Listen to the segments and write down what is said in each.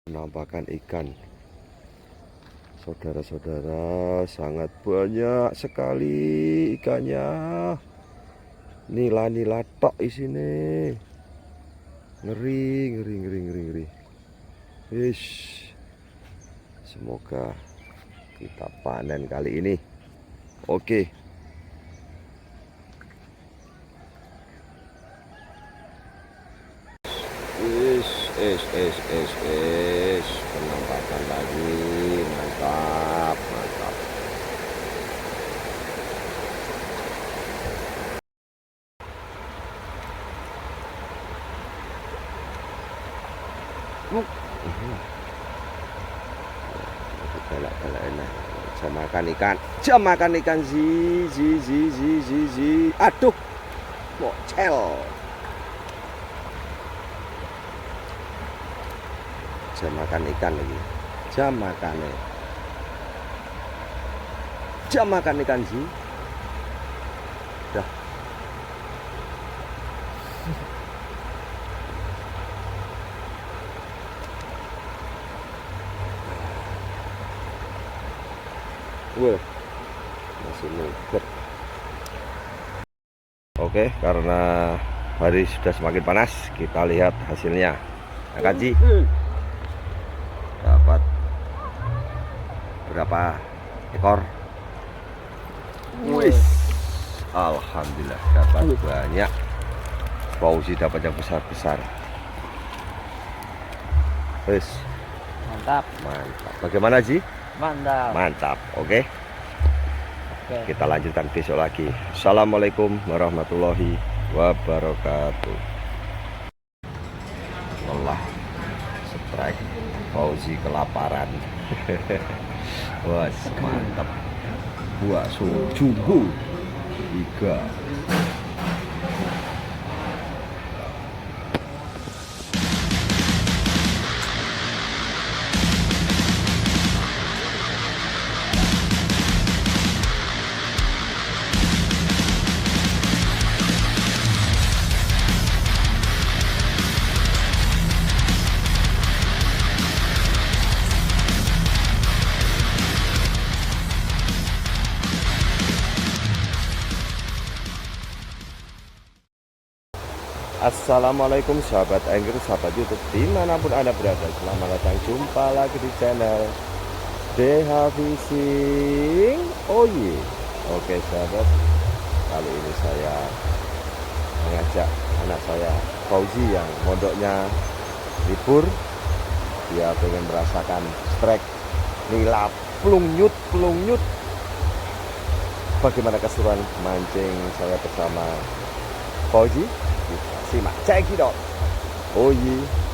Penampakan ikan, saudara-saudara, sangat banyak sekali ikannya. Nila-nila tok isine. Ngeri, ngeri, ngeri, ngeri, ngeri. Wish. Semoga kita panen kali ini. Oke. Penampakan lagi, mantap, mantap. Galak-galak enak. Jam makan ikan, jam makan ikan, aduh, bocel. Jam makan ikan lagi, jam makan ikan sih. Dah. Wah, masih muget. Oke, karena hari sudah semakin panas, kita lihat hasilnya. Kaji dapat berapa ekor? Wis, alhamdulillah dapat banyak. Fauzi dapat yang besar-besar. Wis, mantap, mantap. Bagaimana Ji? mantap. Mantap. Oke. Kita lanjutkan besok lagi. Assalamualaikum warahmatullahi wabarakatuh. Lelah, strike, Fauzi kelaparan. Wah, mantap. Buah sujumbu 3. Assalamualaikum sahabat angler, sahabat YouTube dimanapun Anda berada. Selamat datang, jumpa lagi di channel DH Fishing. Oh iya, oke sahabat, kali ini saya mengajak anak saya Fauzi yang mondoknya libur. Dia pengen merasakan strike nila plung nyut. Bagaimana keseruan mancing saya bersama Fauzi? Simak, cekidot. Oh iya.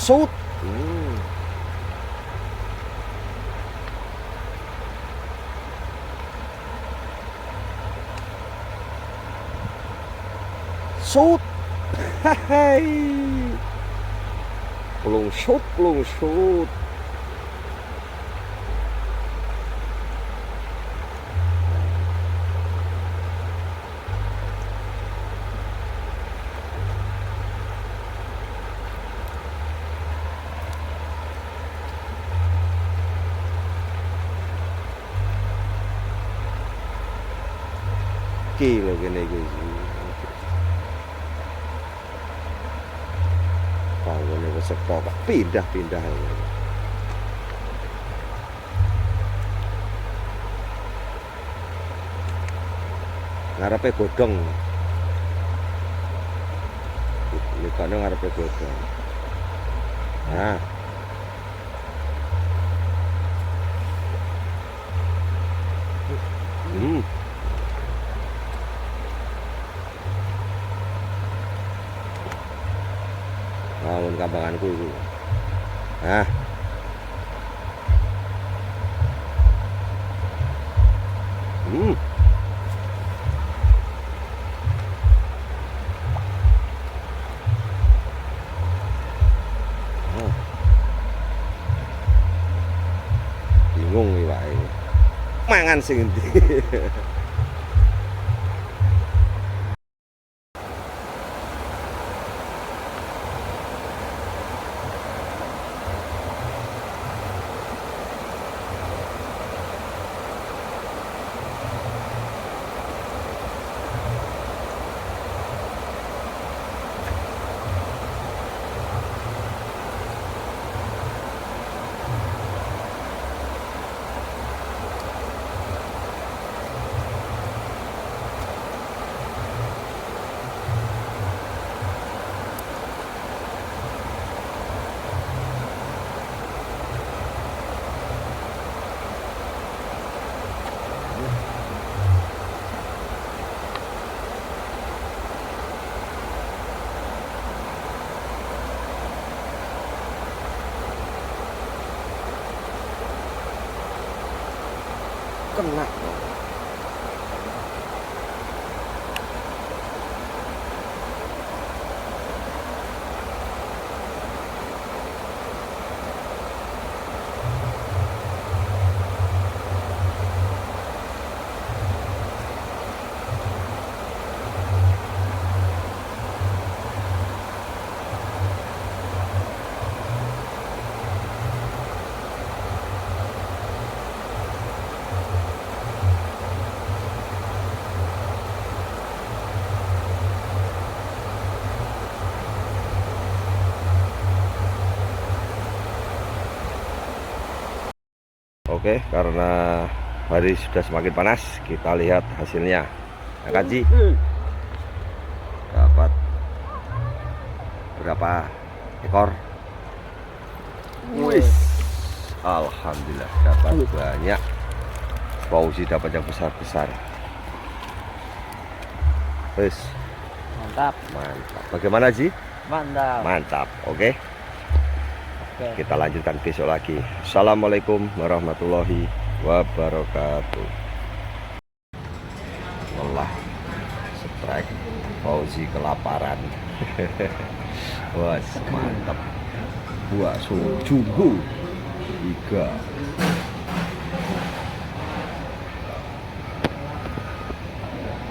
Shoot. Shoot. Hai. Pelung shoot, pelung shoot. Lho kene iki. Panggone wis sepo Pak, pindah-pindah. Ngarepe godhong. Likane ngarepe godhong. Nah. Bangun kambanganku itu. Nah. Bingung iki Pak. Mangan sing endi. Kena. Oke, karena hari sudah semakin panas, kita lihat hasilnya. Ya kan, Ji? Dapat berapa ekor? Wis, alhamdulillah dapat banyak. Fauzi dapat yang besar-besar. Wis, Mantap. mantap. Bagaimana, Ji? Mantap. Mantap. Oke. Oke. Kita lanjutkan besok lagi. Assalamualaikum warahmatullahi wabarakatuh. Lelah, strike, Fauzi kelaparan. Wah, mantap. Buah sujunggu 3.